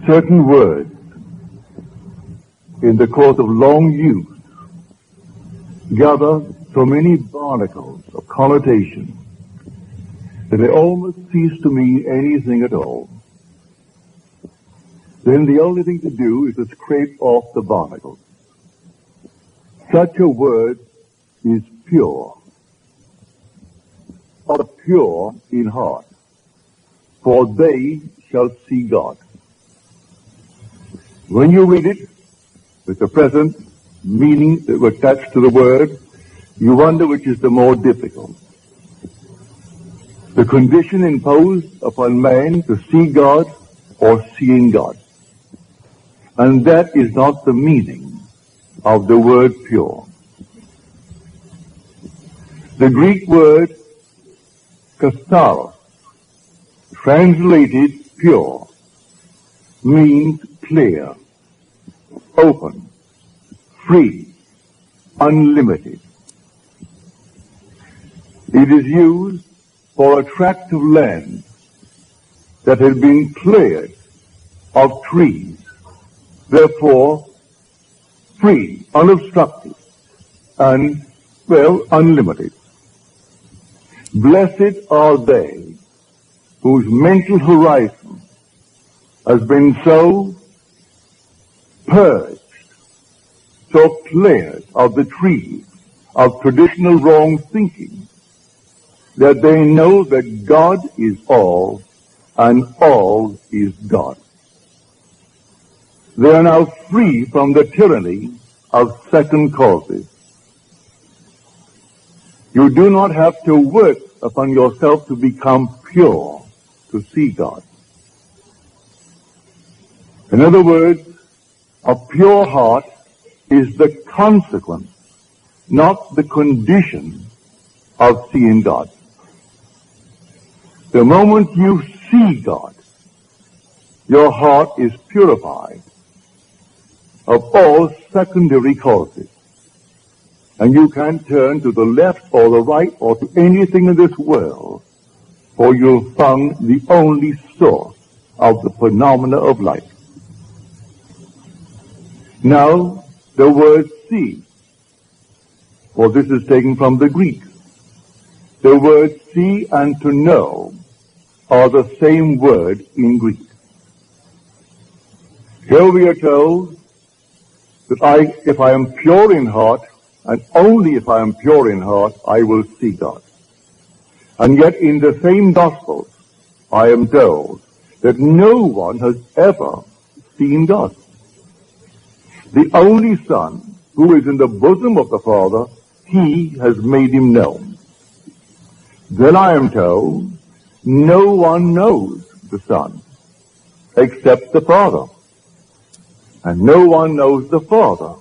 certain words in the course of long use gather so many barnacles of connotation that they almost cease to mean anything at all. Then the only thing to do is to scrape off the barnacles. Such a word is pure, or pure in heart, for they shall see God. When you read it with the present meaning that was attached to the word, you wonder which is the more difficult. The condition imposed upon man to see God or seeing God. And that is not the meaning of the word pure. The Greek word katharos, translated pure, means clear, open, free, unlimited. It is used for a tract of land that had been cleared of trees, therefore free, unobstructed, and, unlimited. Blessed are they whose mental horizon has been so purged, so cleared of the trees of traditional wrong thinking, that they know that God is all and all is God. They are now free from the tyranny of second causes. You do not have to work upon yourself to become pure, to see God. In other words, a pure heart is the consequence, not the condition of seeing God. The moment you see God, your heart is purified of all secondary causes. And you can turn to the left or the right or to anything in this world, for you'll find the only source of the phenomena of life. Now, the word see, for this is taken from the Greek. The words see and to know are the same word in Greek. Here we are told that if I am pure in heart, and only if I am pure in heart, I will see God. And yet in the same Gospels, I am told that no one has ever seen God. The only Son, who is in the bosom of the Father, he has made him known. Then I am told, no one knows the Son except the Father. And no one knows the Father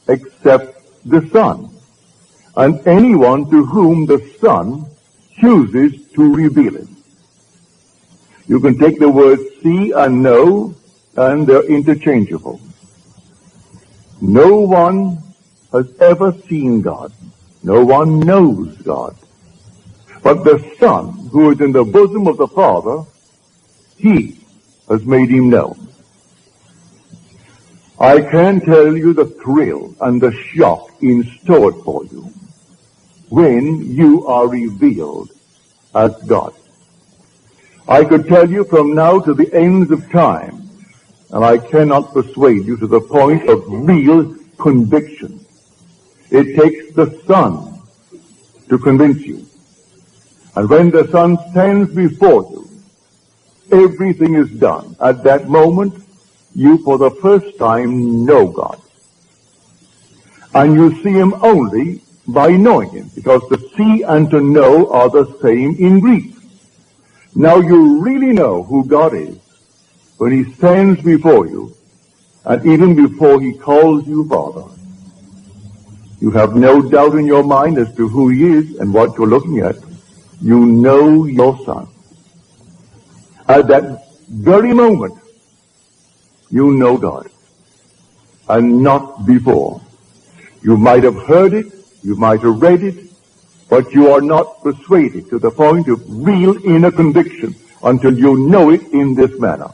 except the Son, and anyone to whom the Son chooses to reveal it. You can take the words see and know, and they're interchangeable. No one has ever seen God. No one knows God. But the Son, who is in the bosom of the Father, he has made him known. I can tell you the thrill and the shock in store for you when you are revealed as God. I could tell you from now to the ends of time, and I cannot persuade you to the point of real conviction. It takes the Son to convince you. And when the Son stands before you, everything is done. At that moment, you for the first time know God. And you see him only by knowing him, because to see and to know are the same in Greek. Now you really know who God is when he stands before you, and even before he calls you Father. You have no doubt in your mind as to who he is and what you're looking at. You know your Son. At that very moment, you know God, and not before. You might have heard it, you might have read it, but you are not persuaded to the point of real inner conviction until you know it in this manner.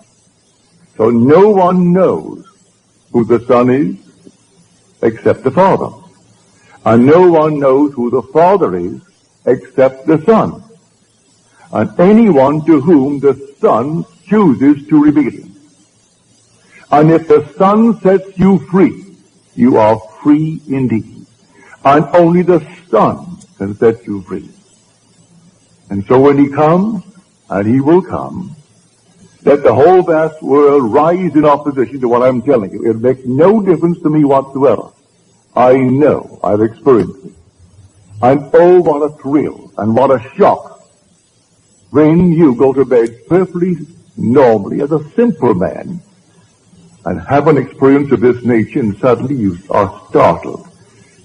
So no one knows who the Son is except the Father. And no one knows who the Father is except the Son. And anyone to whom the Son chooses to reveal him. And if the Son sets you free, you are free indeed. And only the Son can set you free. And so when he comes, and he will come, let the whole vast world rise in opposition to what I'm telling you. It makes no difference to me whatsoever. I know. I've experienced it. And oh, what a thrill and what a shock when you go to bed perfectly normally as a simple man and have an experience of this nature, and suddenly you are startled.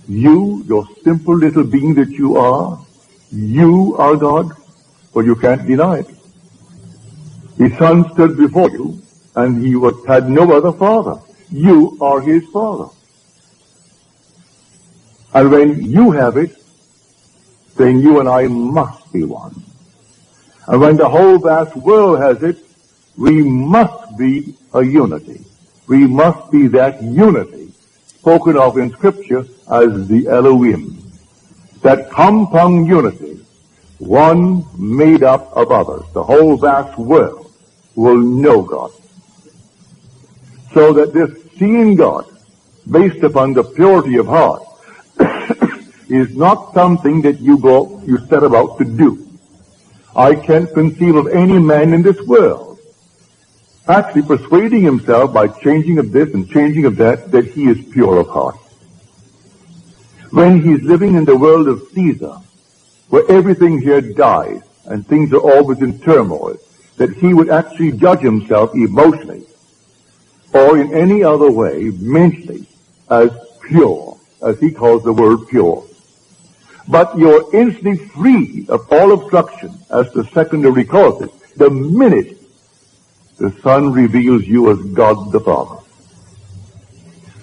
You, your simple little being that you are God, but you can't deny it. His Son stood before you, and he had no other father. You are his father. And when you have it, then you and I must be one. And when the whole vast world has it, we must be a unity. We must be that unity spoken of in Scripture as the Elohim. That compound unity, one made up of others. The whole vast world will know God. So that this seeing God, based upon the purity of heart, is not something that you set about to do. I can't conceive of any man in this world actually persuading himself by changing of this and changing of that he is pure of heart. When he's living in the world of Caesar, where everything here dies and things are always in turmoil, that he would actually judge himself emotionally or in any other way, mentally, as pure, as he calls the word pure. But you're instantly free of all obstruction as to secondary causes the minute the Son reveals you as God the Father.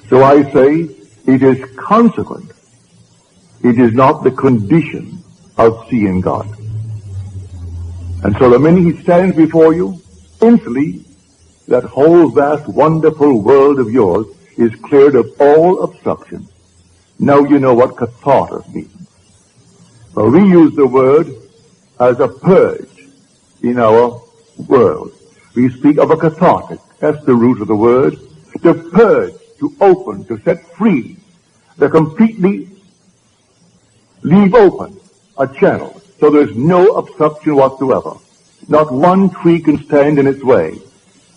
So I say it is consequent. It is not the condition of seeing God. And so the minute he stands before you, instantly that whole vast wonderful world of yours is cleared of all obstruction. Now you know what catharsis means. Well, we use the word as a purge in our world. We speak of a cathartic. That's the root of the word. To purge, to open, to set free, to completely leave open a channel so there's no obstruction whatsoever. Not one tree can stand in its way.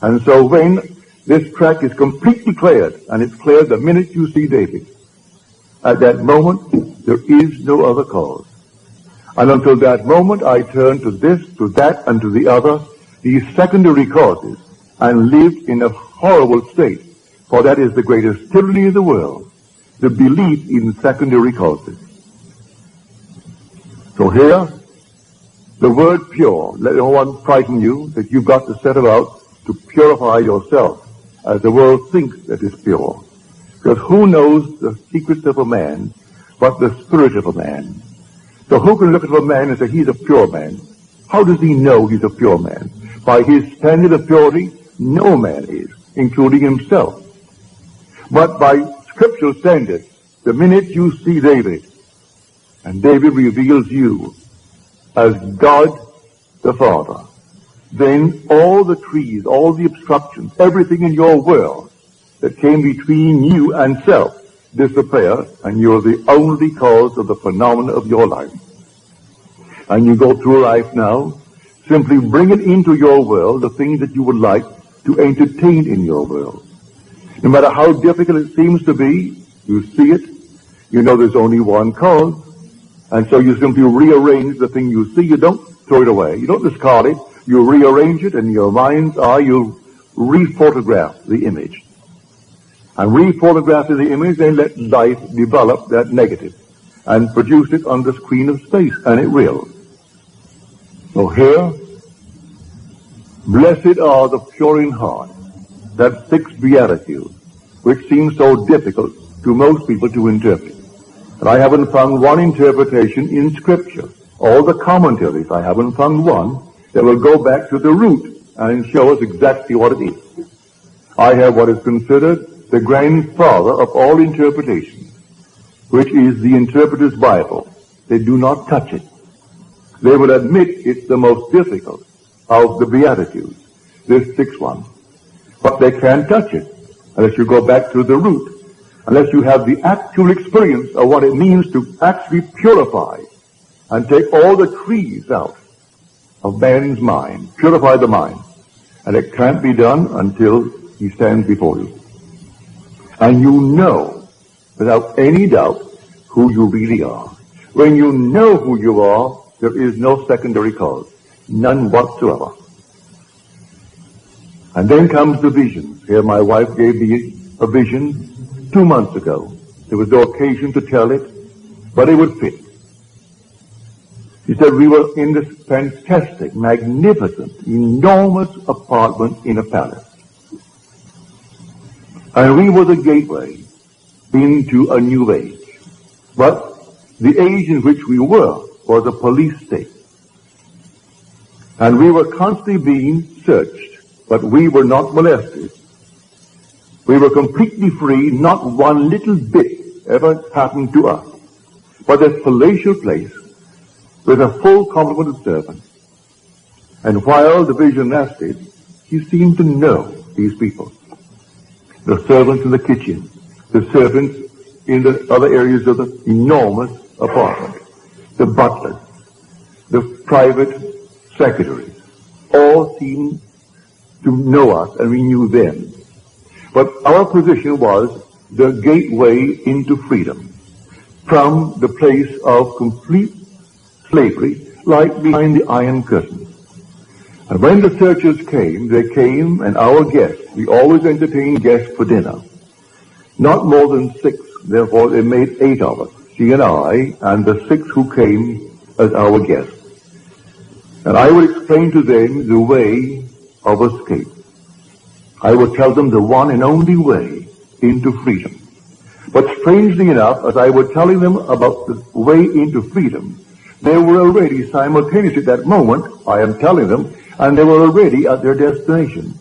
And so when this track is completely cleared, and it's cleared the minute you see David, at that moment there is no other cause. And until that moment I turn to this, to that, and to the other, these secondary causes, and live in a horrible state. For that is the greatest tyranny in the world, the belief in secondary causes. So here, the word pure, let no one frighten you that you've got to set about to purify yourself as the world thinks that is pure. Because who knows the secrets of a man but the spirit of a man? So who can look at a man and say he's a pure man? How does he know he's a pure man? By his standard of purity, no man is, including himself. But by scriptural standards, the minute you see David, and David reveals you as God the Father, then all the trees, all the obstructions, everything in your world that came between you and self disappear, and you're the only cause of the phenomena of your life. And you go through life now, simply bringing into your world the things that you would like to entertain in your world. No matter how difficult it seems to be, you see it, you know there's only one cause, and so you simply rearrange the thing you see. You don't throw it away, you don't discard it, you rearrange it, and in your mind's eye you re-photograph the image. And re-photographing the image, then let life develop that negative and produce it on the screen of space, and it will. So here, blessed are the pure in heart, that sixth beatitude, which seems so difficult to most people to interpret. And I haven't found one interpretation in Scripture. All the commentaries, I haven't found one that will go back to the root and show us exactly what it is. I have what is considered the grandfather of all interpretations, which is the Interpreter's Bible. They do not touch it. They will admit it's the most difficult of the Beatitudes, this sixth one. But they can't touch it unless you go back to the root, unless you have the actual experience of what it means to actually purify and take all the trees out of man's mind, purify the mind. And it can't be done until he stands before you. And you know, without any doubt, who you really are. When you know who you are, there is no secondary cause, none whatsoever. And then comes the vision. Here my wife gave me a vision 2 months ago. There was no occasion to tell it, but it would fit. She said we were in this fantastic, magnificent, enormous apartment in a palace. And we were the gateway into a new age. But the age in which we were was a police state. And we were constantly being searched, but we were not molested. We were completely free, not one little bit ever happened to us. But this palatial place with a full complement of servants. And while the vision lasted, he seemed to know these people. The servants in the kitchen, the servants in the other areas of the enormous apartment, the butlers, the private secretaries, all seemed to know us, and we knew them. But our position was the gateway into freedom from the place of complete slavery, like behind the Iron Curtain. And when the searchers came, they came, and our guests, we always entertained guests for dinner. Not more than 6, therefore they made 8 of us, she and I, and the 6 who came as our guests. And I would explain to them the way of escape. I would tell them the one and only way into freedom. But strangely enough, as I was telling them about the way into freedom, they were already simultaneously at that moment, I am telling them, and they were already at their destination.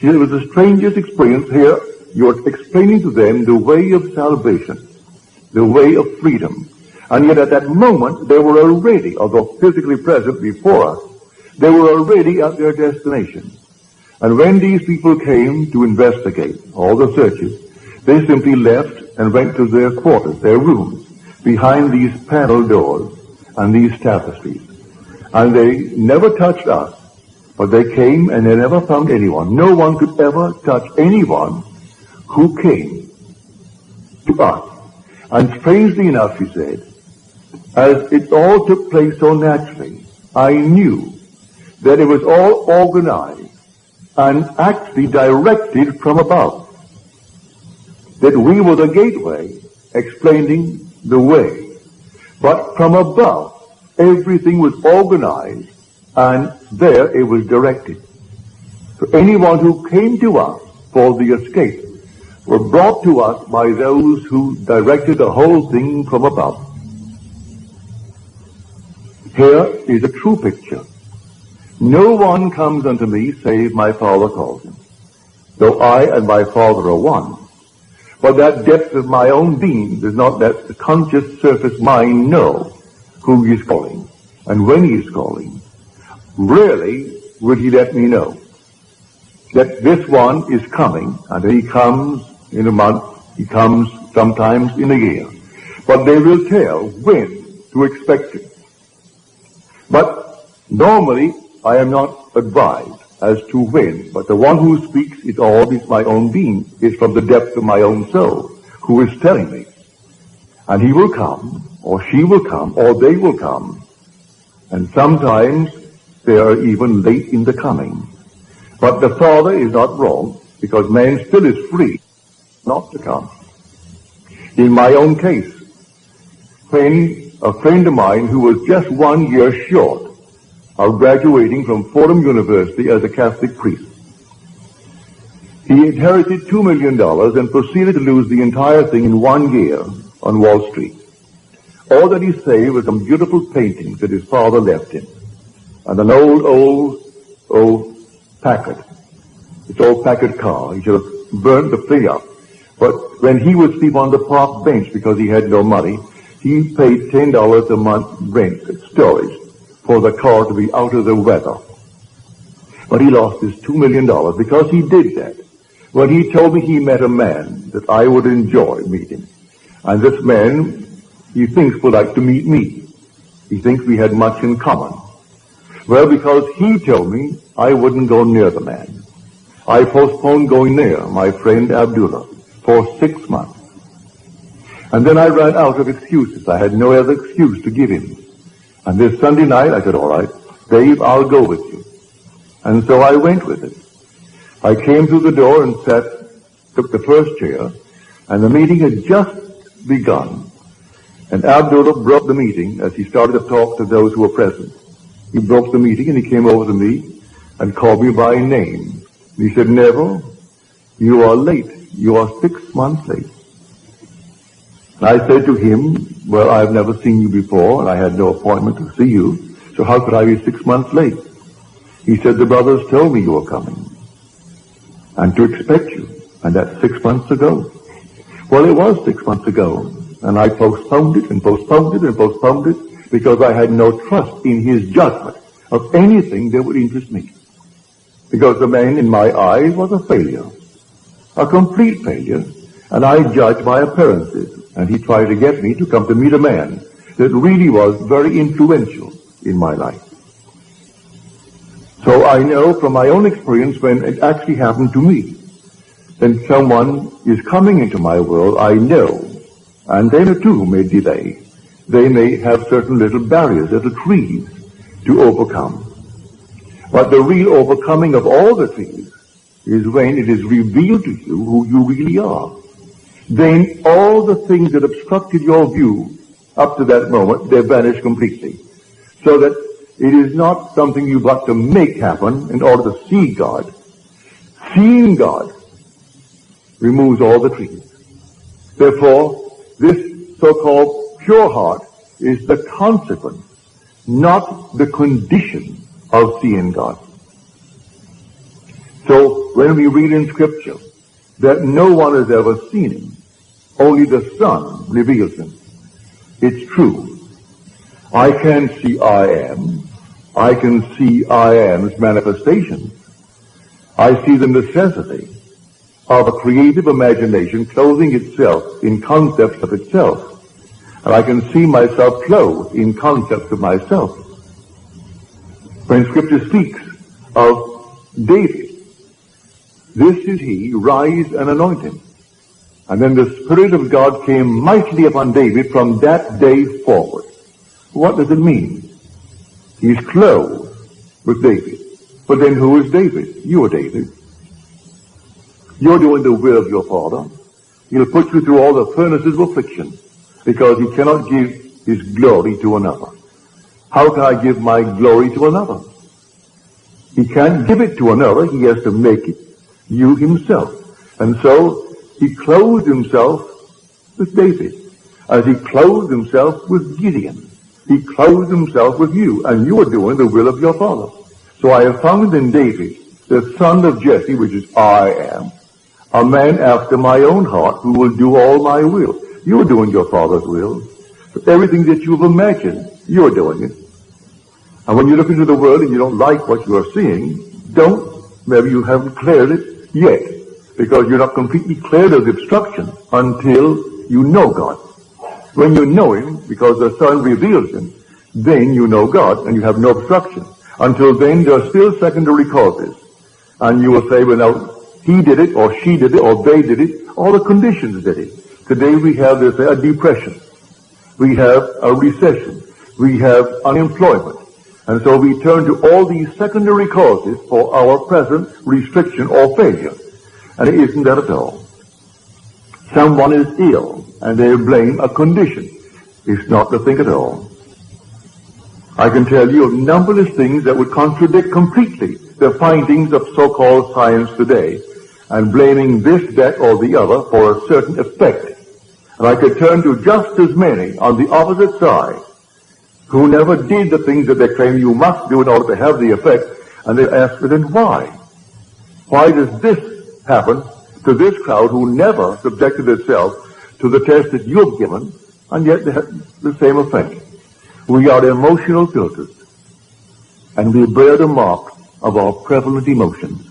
See, it was the strangest experience here. You're explaining to them the way of salvation, the way of freedom. And yet at that moment, they were already, although physically present before us, they were already at their destination. And when these people came to investigate all the searches, they simply left and went to their quarters, their rooms, behind these panel doors and these tapestries. And they never touched us, but they came and they never found anyone. No one could ever touch anyone who came to us. And strangely enough, she said, as it all took place so naturally, I knew that it was all organized and actually directed from above. That we were the gateway explaining the way. But from above, everything was organized and there it was directed. So anyone who came to us for the escape were brought to us by those who directed the whole thing from above. Here is a true picture. No one comes unto me save my Father calls him, though I and my Father are one. But that depth of my own being does not let the conscious surface mind know who he is calling and when he is calling. Rarely would he let me know that this one is coming, and he comes in a month, he comes sometimes in a year. But they will tell when to expect it. But normally I am not advised as to when, but the one who speaks is always my own being, is from the depth of my own soul, who is telling me. And he will come, or she will come, or they will come. And sometimes they are even late in the coming. But the Father is not wrong, because man still is free not to come. In my own case, when a friend of mine who was just 1 year short of graduating from Fordham University as a Catholic priest, he inherited $2 million and proceeded to lose the entire thing in 1 year on Wall Street. All that he saved was some beautiful paintings that his father left him, and an old Packard This old Packard car. He should have burned the thing up. But when he would sleep on the park bench because he had no money, he paid $10 a month rent, storage, for the car to be out of the weather. But he lost his $2 million because he did that. When he told me he met a man that I would enjoy meeting. And this man, he thinks would like to meet me. He thinks we had much in common. Well, because he told me I wouldn't go near the man. I postponed going near my friend Abdullah for 6 months. And then I ran out of excuses. I had no other excuse to give him. And this Sunday night, I said, all right, Dave, I'll go with you. And so I went with it. I came through the door and took the first chair, and the meeting had just begun. And Abdullah broke the meeting as he started to talk to those who were present. He broke the meeting and he came over to me and called me by name. He said, Neville, you are late. You are 6 months late. I said to him, well, I've never seen you before, and I had no appointment to see you, so how could I be 6 months late? He said, the brothers told me you were coming, and to expect you, and that's 6 months ago. Well, it was 6 months ago, and I postponed it, and postponed it, and postponed it, because I had no trust in his judgment of anything that would interest me. Because the man, in my eyes, was a failure, a complete failure, and I judged by appearances. And he tried to get me to come to meet a man that really was very influential in my life. So I know from my own experience when it actually happened to me, when someone is coming into my world, I know, and they too may delay. They may have certain little barriers, little trees to overcome. But the real overcoming of all the trees is when it is revealed to you who you really are. Then all the things that obstructed your view up to that moment, they vanish completely. So that it is not something you've got to make happen in order to see God. Seeing God removes all the trees. Therefore, this so-called pure heart is the consequence, not the condition of seeing God. So when we read in Scripture that no one has ever seen him, only the Son reveals him, it's true. I can see I am. I can see I am's manifestations. I see the necessity of a creative imagination clothing itself in concepts of itself. And I can see myself clothed in concepts of myself. When Scripture speaks of David, this is he, rise and anoint him. And then the Spirit of God came mightily upon David from that day forward. What does it mean? He's clothed with David. But then who is David? You are David. You're doing the will of your Father. He'll put you through all the furnaces of affliction because he cannot give his glory to another. How can I give my glory to another? He can't give it to another. He has to make it you himself. And so he clothed himself with David, as he clothed himself with Gideon. He clothed himself with you, and you are doing the will of your Father. So I have found in David, the son of Jesse, which is I am, a man after my own heart who will do all my will. You are doing your Father's will. But everything that you've imagined, you are doing it. And when you look into the world and you don't like what you are seeing, maybe you haven't cleared it yet, because you're not completely cleared of the obstruction until you know God. When you know him, because the Son reveals him, then you know God and you have no obstruction. Until then, there are still secondary causes. And you will say, well, now, he did it, or she did it, or they did it, all the conditions did it. Today we have this, a depression. We have a recession. We have unemployment. And so we turn to all these secondary causes for our present restriction or failure. And it isn't that at all. Someone is ill, and they blame a condition. It's not the thing at all. I can tell you of numberless things that would contradict completely the findings of so-called science today, and blaming this, that, or the other for a certain effect. And I could turn to just as many on the opposite side who never did the things that they claim you must do in order to have the effect, and they ask, well, then why? Why does this happen to this crowd who never subjected itself to the test that you've given, and yet they have the same effect? We are emotional filters, and we bear the mark of our prevalent emotions.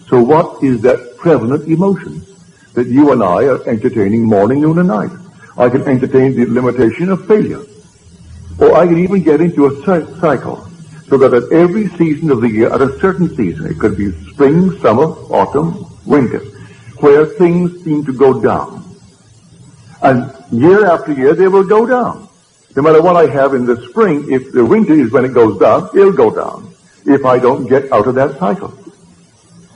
So what is that prevalent emotion that you and I are entertaining morning, noon, and night? I can entertain the limitation of failure. Or I can even get into a cycle, so that at every season of the year, at a certain season, it could be spring, summer, autumn, winter, where things seem to go down. And year after year, they will go down. No matter what I have in the spring, if the winter is when it goes down, it'll go down, if I don't get out of that cycle.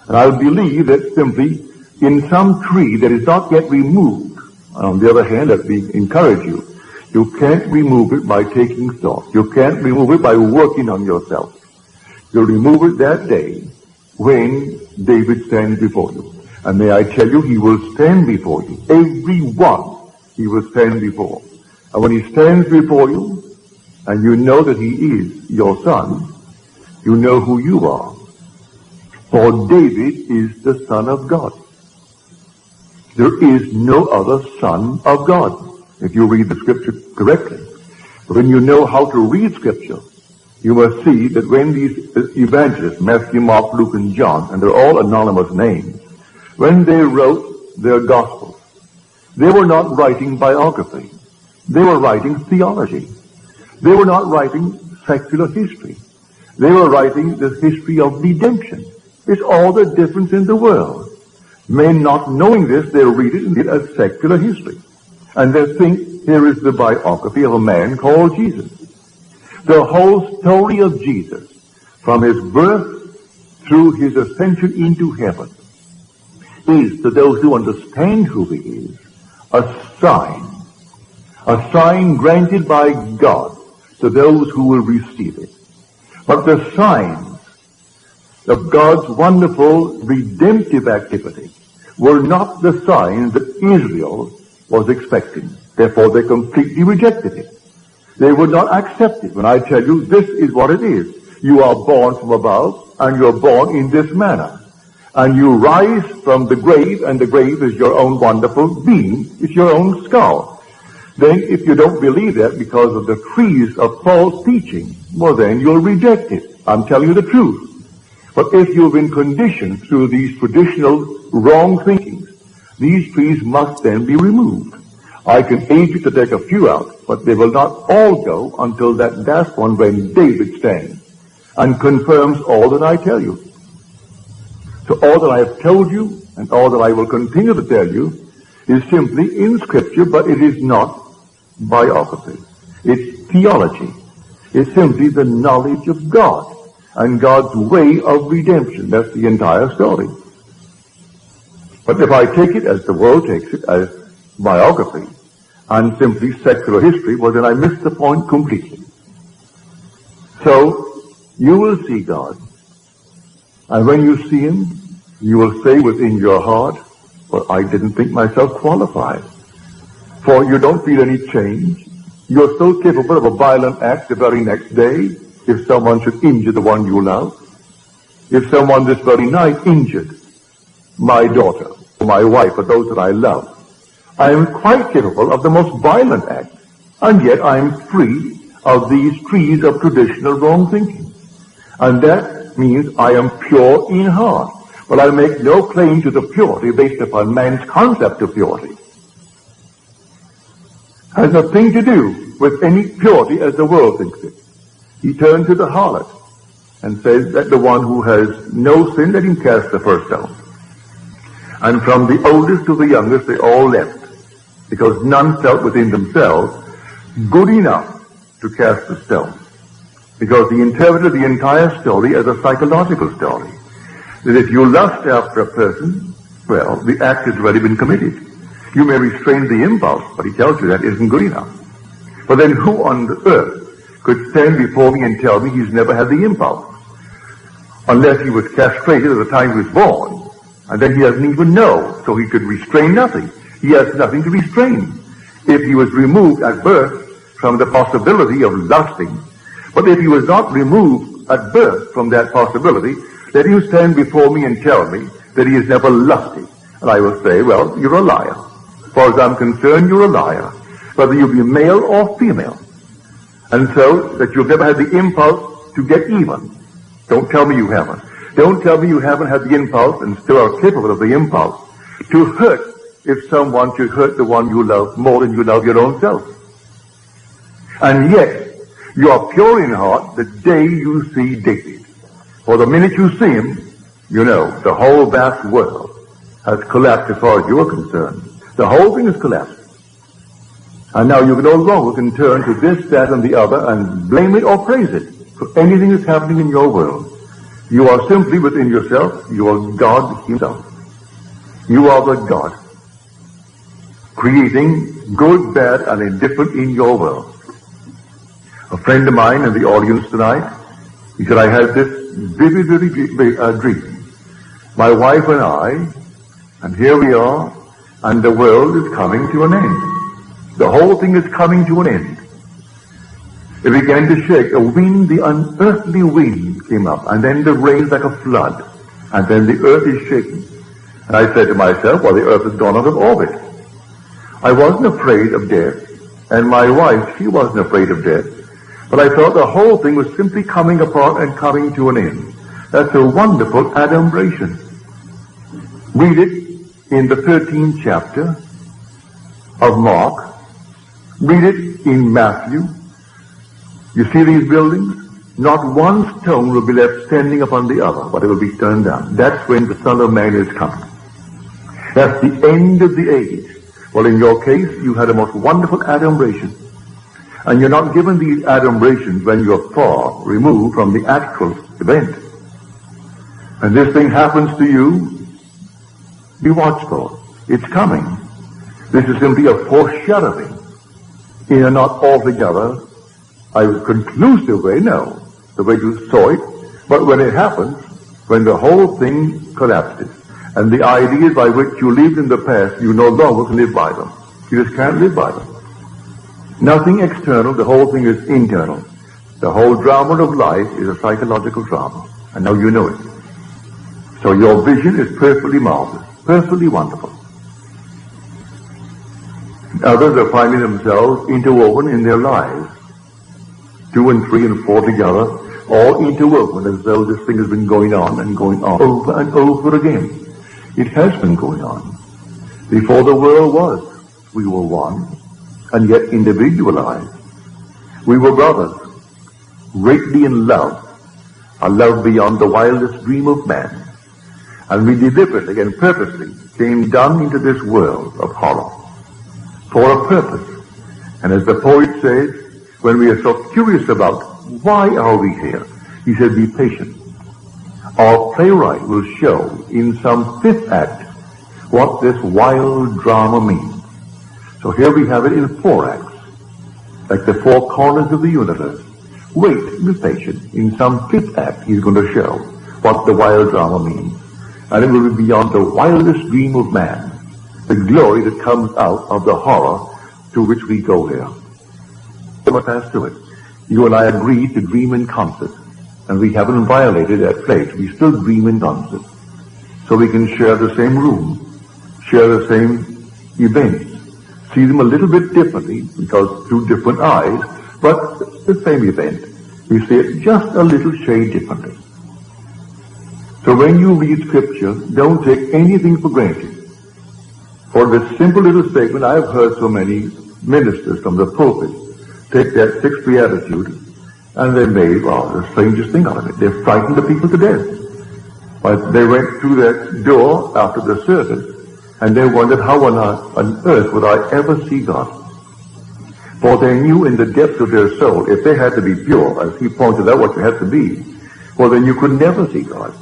And I believe that simply in some tree that is not yet removed, and on the other hand, let me encourage you, you can't remove it by taking thought. You can't remove it by working on yourself. You'll remove it that day when David stands before you. And may I tell you, he will stand before you. Every one he will stand before. And when he stands before you, and you know that he is your son, you know who you are. For David is the Son of God. There is no other Son of God, if you read the Scripture correctly. But when you know how to read Scripture, you must see that when these evangelists, Matthew, Mark, Luke, and John, and they're all anonymous names, when they wrote their Gospels, they were not writing biography. They were writing theology. They were not writing secular history. They were writing the history of redemption. It's all the difference in the world. Men not knowing this, they read it as secular history. And they think here is the biography of a man called Jesus. The whole story of Jesus, from his birth through his ascension into heaven, is, to those who understand who he is, a sign granted by God to those who will receive it. But the signs of God's wonderful redemptive activity were not the signs that Israel was expecting. Therefore, they completely rejected it. They would not accept it. When I tell you, this is what it is. You are born from above, and you are born in this manner. And you rise from the grave, and the grave is your own wonderful being. It's your own skull. Then, if you don't believe that because of the trees of false teaching, well, then you'll reject it. I'm telling you the truth. But if you've been conditioned through these traditional wrong thinkings, these trees must then be removed. I can aid you to take a few out, but they will not all go until that last one when David stands and confirms all that I tell you. So all that I have told you and all that I will continue to tell you is simply in Scripture, but it is not biography. It's theology. It's simply the knowledge of God and God's way of redemption. That's the entire story. But if I take it as the world takes it, as biography, and simply secular history, well, then I miss the point completely. So, you will see God, and when you see him, you will say within your heart, well, I didn't think myself qualified. For you don't feel any change. You're so capable of a violent act the very next day, if someone should injure the one you love. If someone this very night injured my daughter, or my wife, or those that I love, I am quite capable of the most violent act, and yet I am free of these trees of traditional wrong thinking. And that means I am pure in heart. But I make no claim to the purity based upon man's concept of purity. Has nothing to do with any purity as the world thinks it. He turned to the harlot and says that the one who has no sin, let him cast the first stone. And from the oldest to the youngest, they all left, because none felt within themselves good enough to cast the stone. Because he interpreted the entire story as a psychological story. That if you lust after a person, well, the act has already been committed. You may restrain the impulse, but he tells you that isn't good enough. But then who on the earth could stand before me and tell me he's never had the impulse? Unless he was castrated at the time he was born, and then he doesn't even know, so he could restrain nothing. He has nothing to restrain. If he was removed at birth from the possibility of lusting, but if he was not removed at birth from that possibility, let him stand before me and tell me that he is never lusty. And I will say, well, you're a liar. As far as I'm concerned, you're a liar. Whether you be male or female. And so, that you've never had the impulse to get even. Don't tell me you haven't. Don't tell me you haven't had the impulse and still are capable of the impulse to hurt if someone should hurt the one you love more than you love your own self. And yet, you are pure in heart the day you see David. For the minute you see him, you know the whole vast world has collapsed as far as you are concerned. The whole thing has collapsed. And now you no longer can turn to this, that, and the other and blame it or praise it for anything that's happening in your world. You are simply within yourself. You are God himself. You are the God, creating good, bad, and indifferent in your world. A friend of mine in the audience tonight, he said, I had this vivid dream. My wife and I, and here we are, and the world is coming to an end. The whole thing is coming to an end. It began to shake. A wind, the unearthly wind came up, and then the rain like a flood, and then the earth is shaking. And I said to myself, well, the earth has gone out of orbit. I wasn't afraid of death, and my wife, she wasn't afraid of death, but I thought the whole thing was simply coming apart and coming to an end. That's a wonderful adumbration. Read it in the 13th chapter of Mark. Read it in Matthew. You see these buildings? Not one stone will be left standing upon the other, but it will be turned down. That's when the Son of Man is coming. That's the end of the age. Well, in your case, you had a most wonderful adumbration. And you're not given these adumbrations when you're far removed from the actual event. And this thing happens to you, be watchful. It's coming. This is simply a foreshadowing in a not altogether a conclusive way, no, the way you saw it, but when it happens, when the whole thing collapses, and the ideas by which you lived in the past, you no longer can live by them. You just can't live by them. Nothing external, the whole thing is internal. The whole drama of life is a psychological drama, and now you know it. So your vision is perfectly marvelous, perfectly wonderful. Others are finding themselves interwoven in their lives. 2 and 3 and 4 together, all interwoven as though this thing has been going on over and over again. It has been going on. Before the world was, we were one, and yet individualized. We were brothers, greatly in love, a love beyond the wildest dream of man. And we deliberately and purposely came down into this world of horror for a purpose. And as the poet says, when we are so curious about why are we here, he said, be patient. Our playwright will show in some 5th act what this wild drama means. So here we have it in 4 acts, like the 4 corners of the universe. Wait, be patient. In some 5th act, he's going to show what the wild drama means. And it will be beyond the wildest dream of man, the glory that comes out of the horror to which we go here. What has to it? You and I agreed to dream in concert, and we haven't violated that pledge. We still dream in concert. So we can share the same room, share the same events, see them a little bit differently because through different eyes, but the same event. We see it just a little shade differently. So when you read Scripture, don't take anything for granted. For this simple little statement, I've heard so many ministers from the pulpit take that 6th beatitude, and they made, the strangest thing out of it. They frightened the people to death. But they went through that door after the service, and they wondered how on earth would I ever see God. For they knew in the depths of their soul, if they had to be pure, as he pointed out what you had to be, well then you could never see God.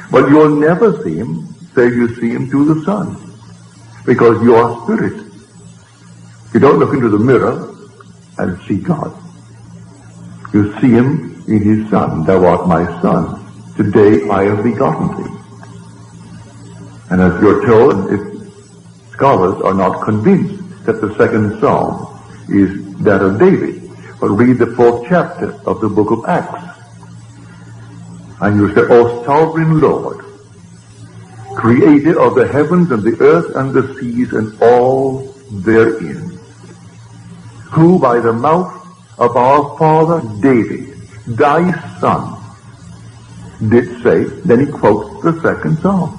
But you'll never see him, say you see him through the sun, because you are spirit. You don't look into the mirror and see God. You see him in his Son. Thou art my Son. Today I have begotten thee. And as you're told, if scholars are not convinced that the 2nd Psalm is that of David, but read the 4th chapter of the book of Acts. And you say, O sovereign Lord, creator of the heavens and the earth and the seas and all therein, who by the mouth of our father David, thy son, did say, then he quotes the second psalm.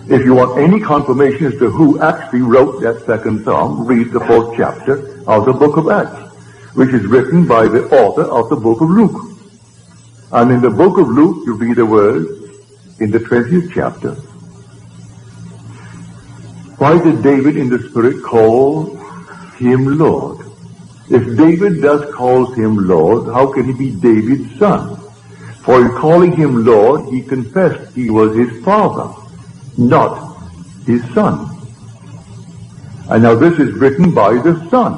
If you want any confirmation as to who actually wrote that second psalm, read the 4th chapter of the book of Acts, which is written by the author of the book of Luke. And in the book of Luke, you read the words in the 20th chapter. Why did David in the Spirit call him Lord? If David thus calls him Lord, how can he be David's son? For in calling him Lord, he confessed he was his father, not his son. And now this is written by the Son,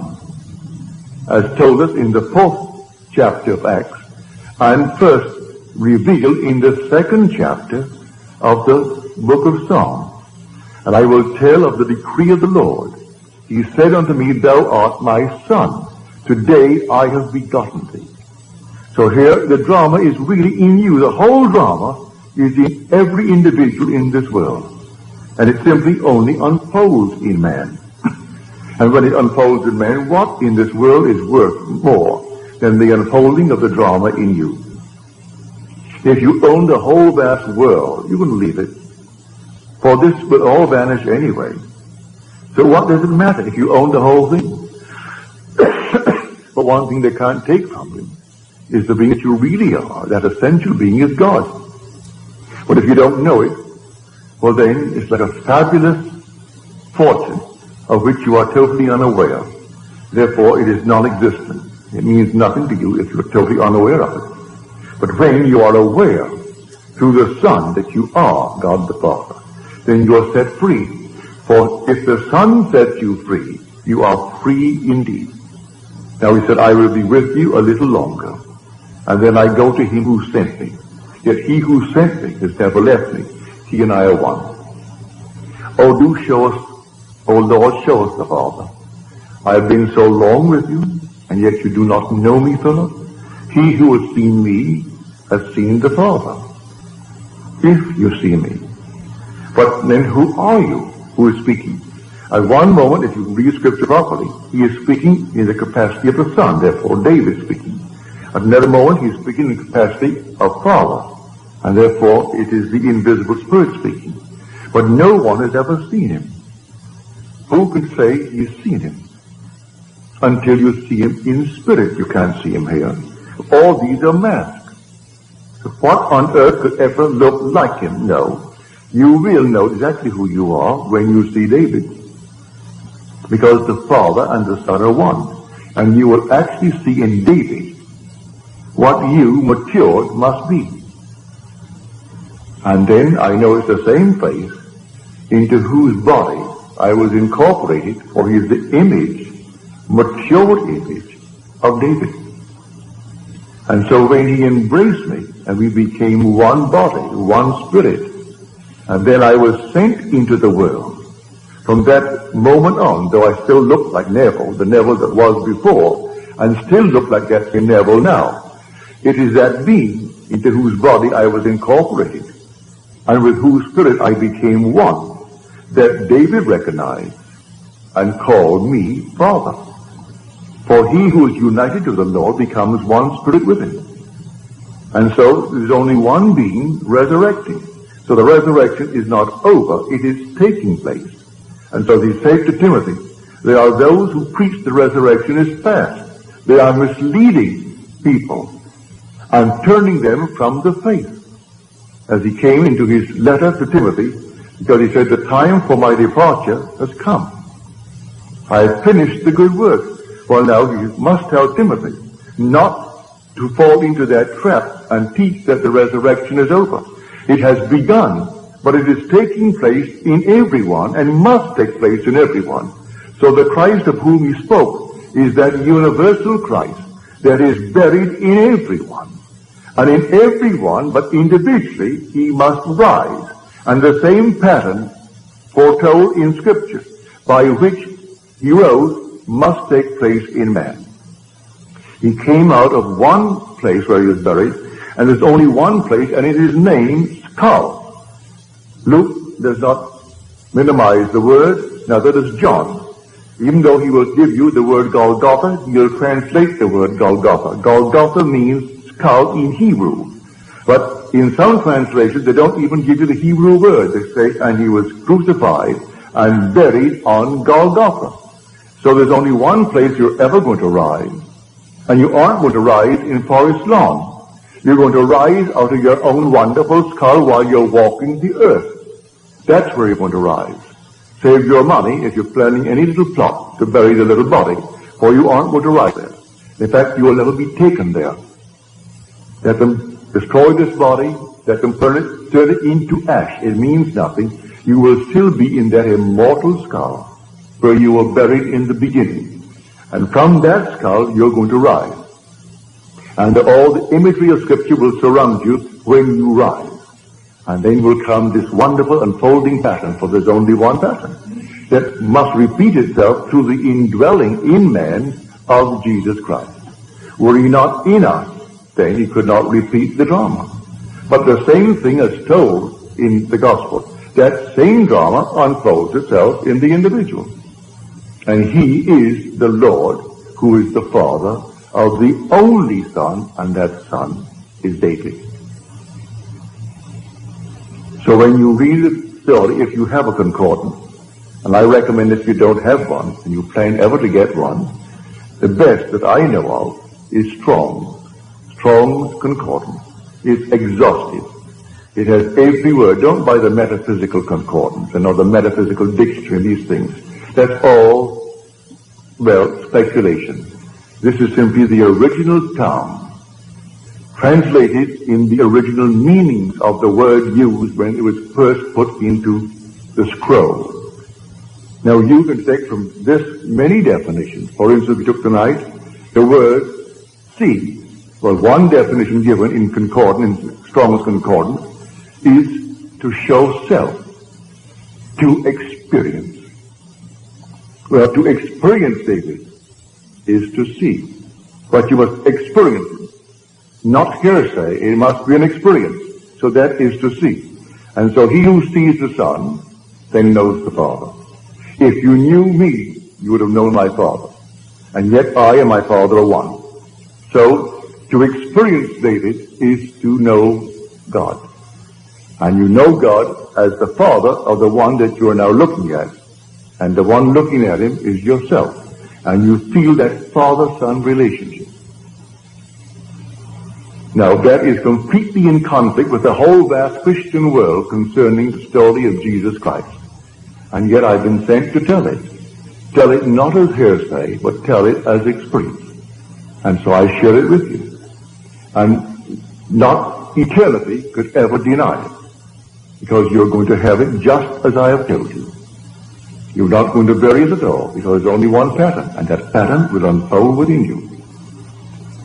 as told us in the 4th chapter of Acts, and first revealed in the 2nd chapter of the book of Psalms. And I will tell of the decree of the Lord. He said unto me, thou art my son. Today I have begotten thee. So here the drama is really in you. The whole drama is in every individual in this world. And it simply only unfolds in man. And when it unfolds in man, what in this world is worth more than the unfolding of the drama in you? If you own the whole vast world, you wouldn't leave it. For this will all vanish anyway. So what does it matter if you own the whole thing? But one thing they can't take from you is the being that you really are. That essential being is God. But if you don't know it, well then it's like a fabulous fortune of which you are totally unaware. Therefore it is non-existent. It means nothing to you if you're totally unaware of it. But when you are aware through the Son that you are God the Father, then you are set free. For if the Son sets you free, you are free indeed. Now he said, I will be with you a little longer, and then I go to him who sent me. Yet he who sent me has never left me. He and I are one. Oh, do show us, oh Lord, show us the Father. I have been so long with you, and yet you do not know me, Philip. He who has seen me has seen the Father. If you see me. But then who are you who is speaking? At one moment, if you read Scripture properly, he is speaking in the capacity of the Son, therefore David is speaking. At another moment, he is speaking in the capacity of Father, and therefore it is the invisible Spirit speaking. But no one has ever seen him. Who can say he's seen him? Until you see him in spirit, you can't see him here. All these are masks. So what on earth could ever look like him? No. You will know exactly who you are when you see David. Because the Father and the Son are one. And you will actually see in David what you, matured, must be. And then I noticed the same face into whose body I was incorporated, for he is the image, matured image of David. And so when he embraced me, and we became one body, one spirit, and then I was sent into the world. From that moment on, though I still looked like Neville, the Neville that was before, and still look like that same Neville now, it is that being into whose body I was incorporated, and with whose spirit I became one, that David recognized and called me Father. For he who is united to the Lord becomes one spirit with him. And so there's only one being resurrecting. So the resurrection is not over, it is taking place. And so he said to Timothy, there are those who preach the resurrection is past. They are misleading people and turning them from the faith. As he came into his letter to Timothy, because he said, the time for my departure has come. I have finished the good work. Well, now you must tell Timothy not to fall into that trap and teach that the resurrection is over. It has begun, but it is taking place in everyone and must take place in everyone. So the Christ of whom he spoke is that universal Christ that is buried in everyone. And in everyone, but individually, he must rise. And the same pattern foretold in Scripture by which he rose must take place in man. He came out of one place where he was buried, and there's only one place, and it is named skull. Luke does not minimize the word, neither does John. Even though he will give you the word Golgotha, he'll translate the word Golgotha. Golgotha means skull in Hebrew. But in some translations, they don't even give you the Hebrew word. They say, and he was crucified and buried on Golgotha. So there's only one place you're ever going to rise. And you aren't going to rise in Forest Lawn. You're going to rise out of your own wonderful skull while you're walking the earth. That's where you're going to rise. Save your money if you're planning any little plot to bury the little body, for you aren't going to rise there. In fact, you will never be taken there. Let them destroy this body, let them turn it into ash. It means nothing. You will still be in that immortal skull where you were buried in the beginning. And from that skull, you're going to rise. And all the imagery of Scripture will surround you when you rise. And then will come this wonderful unfolding pattern, for there's only one pattern, that must repeat itself through the indwelling in man of Jesus Christ. Were he not in us, then he could not repeat the drama. But the same thing is told in the gospel. That same drama unfolds itself in the individual. And he is the Lord, who is the Father of the only Son, and that Son is David. So when you read the story, if you have a concordance, and I recommend if you don't have one, and you plan ever to get one, the best that I know of is Strong's. Strong's Concordance. It's exhaustive. It has every word. Don't buy the metaphysical concordance, and or the metaphysical dictionary, these things. That's all, well, speculation. This is simply the original term, translated in the original meanings of the word used when it was first put into the scroll. Now you can take from this many definitions. For instance, we took tonight the word see. Well, one definition given in concordance, in Strong's Concordance, is to show self, to experience. Well, to experience, David, is to see. But you must experience it. Not hearsay, it must be an experience. So that is to see. And so he who sees the Son, then knows the Father. If you knew me, you would have known my Father. And yet I and my Father are one. So, to experience David is to know God. And you know God as the Father of the one that you are now looking at. And the one looking at him is yourself. And you feel that father-son relationship. Now, that is completely in conflict with the whole vast Christian world concerning the story of Jesus Christ. And yet I've been sent to tell it. Tell it not as hearsay, but tell it as experience. And so I share it with you. And not eternity could ever deny it. Because you're going to have it just as I have told you. You're not going to bury it at all, because there's only one pattern, and that pattern will unfold within you.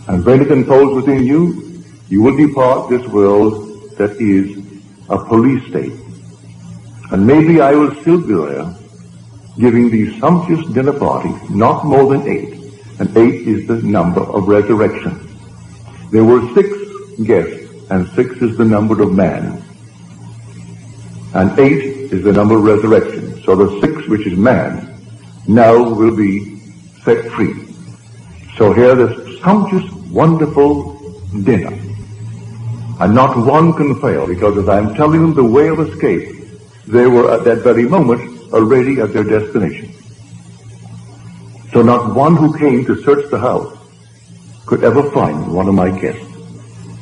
And when it unfolds within you, you will depart this world that is a police state. And maybe I will still be there, giving these sumptuous dinner parties, not more than 8. And 8 is the number of resurrection. There were 6 guests, and 6 is the number of man. And 8 is the number of resurrection. So the 6, which is man, now will be set free. So here this sumptuous, wonderful dinner. And not one can fail, because as I'm telling them the way of escape, they were at that very moment already at their destination. So not one who came to search the house could ever find one of my guests.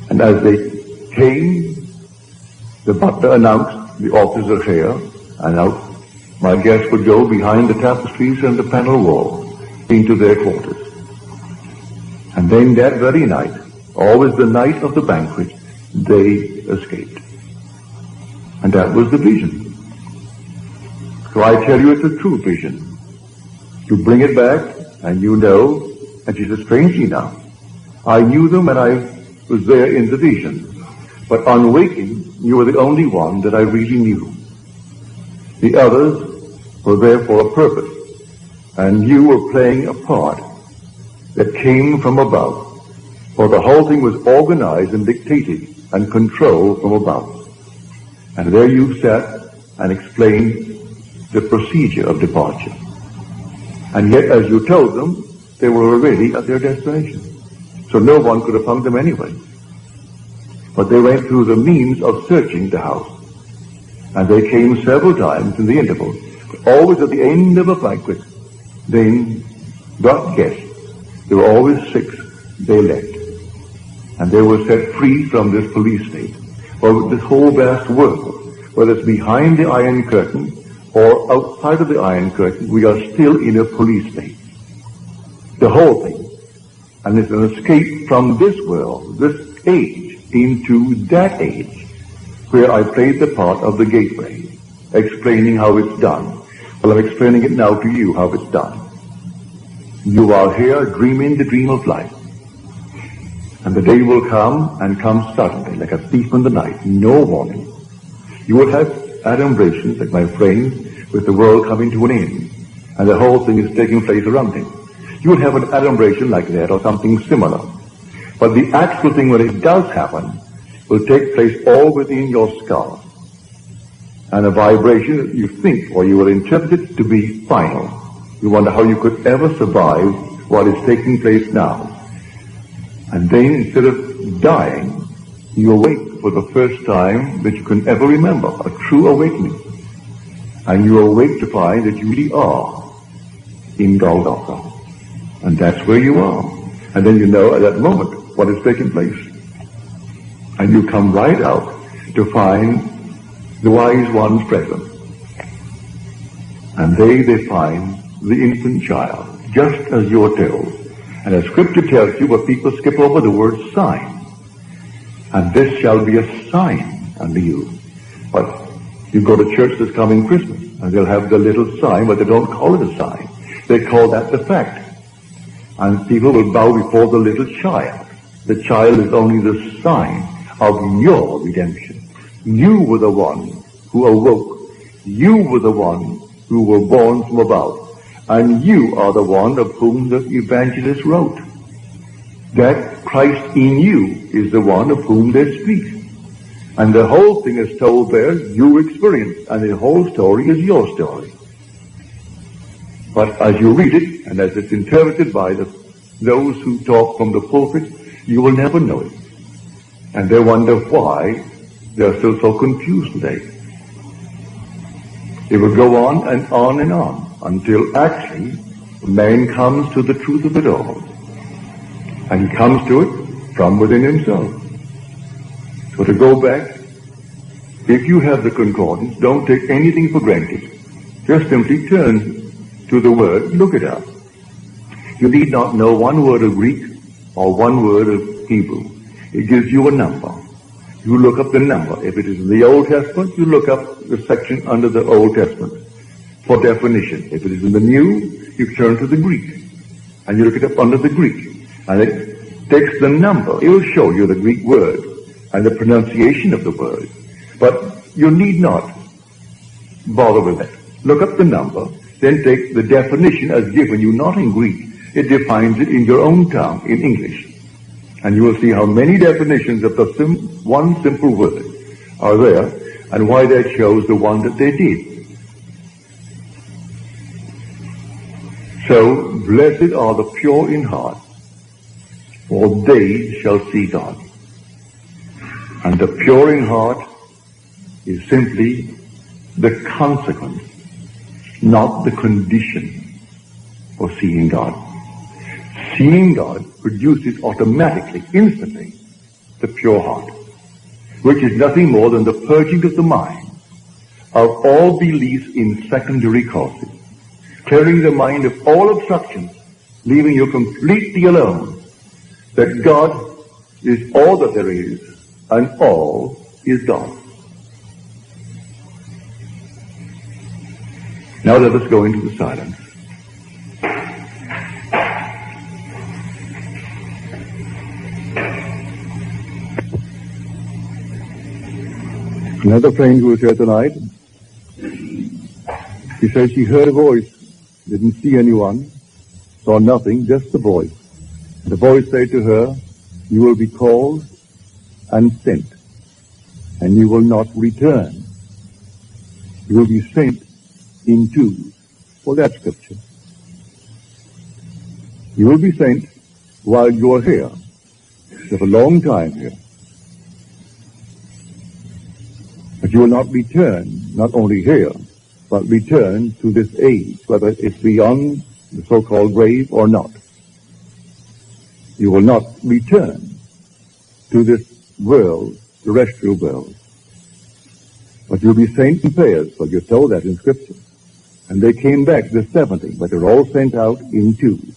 And as they came, the butler announced the officers are here, and now my guests would go behind the tapestries and the panel wall into their quarters. And then that very night, always the night of the banquet, they escaped. And that was the vision. So I tell you, it's a true vision. You bring it back, and you know, and she says, strangely enough, I knew them and I was there in the vision. But on waking, you were the only one that I really knew. The others were there for a purpose, and you were playing a part that came from above. For the whole thing was organized and dictated and controlled from above. And there you sat and explained the procedure of departure. And yet, as you told them, they were already at their destination. So no one could have found them anyway. But they went through the means of searching the house. And they came several times in the interval, but always at the end of a banquet. Then got guests. There were always 6. They left. And they were set free from this police state. Or this whole vast world, whether it's behind the Iron Curtain or outside of the Iron Curtain, we are still in a police state. The whole thing. And it's an escape from this world, this age, into that age, where I played the part of the gateway, explaining how it's done. Well, I'm explaining it now to you, how it's done. You are here dreaming the dream of life. And the day will come, and come suddenly, like a thief in the night, no warning. You will have adumbrations, like my friend, with the world coming to an end, and the whole thing is taking place around him. You will have an adumbration like that, or something similar. But the actual thing, when it does happen, will take place all within your skull. And a vibration that you think, or you will interpret it to be final. You wonder how you could ever survive what is taking place now. And then, instead of dying, you awake for the first time that you can ever remember, a true awakening. And you awake to find that you really are in Golgotha. And that's where you are. And then you know at that moment what is taking place. And you come right out to find the wise ones present. And they find the infant child, just as you're told. And as Scripture tells you, but people skip over the word sign. And this shall be a sign unto you. But you go to church this coming Christmas, and they'll have the little sign, but they don't call it a sign. They call that the fact. And people will bow before the little child. The child is only the sign of your redemption. You were the one who awoke. You were the one who were born from above. And you are the one of whom the evangelist wrote. That Christ in you is the one of whom they speak. And the whole thing is told there, you experience. And the whole story is your story. But as you read it, and as it's interpreted by those who talk from the pulpit, you will never know it. And they wonder why they're still so confused today. It will go on and on and on, until actually man comes to the truth of it all. And he comes to it from within himself. So to go back, if you have the concordance, don't take anything for granted. Just simply turn to the word, look it up. You need not know one word of Greek or one word of Hebrew. It gives you a number. You look up the number. If it is in the Old Testament, you look up the section under the Old Testament for definition. If it is in the New, you turn to the Greek. And you look it up under the Greek. And it takes the number. It will show you the Greek word and the pronunciation of the word. But you need not bother with that. Look up the number, then take the definition as given you, not in Greek. It defines it in your own tongue, in English. And you will see how many definitions of the one simple word are there, and why they chose the one that they did. So, blessed are the pure in heart, for they shall see God. And the pure in heart is simply the consequence, not the condition of seeing God. Seeing God produces automatically, instantly, the pure heart, which is nothing more than the purging of the mind of all beliefs in secondary causes, clearing the mind of all obstructions, leaving you completely alone, that God is all that there is, and all is God. Now let us go into the silence. Another friend who was here tonight, she says she heard a voice, didn't see anyone, saw nothing, just the voice. And the voice said to her, you will be called and sent, and you will not return. You will be sent in twos. Well, that's scripture. You will be sent while you are here. You have a long time here. But you will not return, not only here, but return to this age, whether it's beyond the so-called grave or not. You will not return to this world, terrestrial world. But you'll be sent in pairs, well, you're told that in Scripture. And they came back, the 70, but they're all sent out in twos.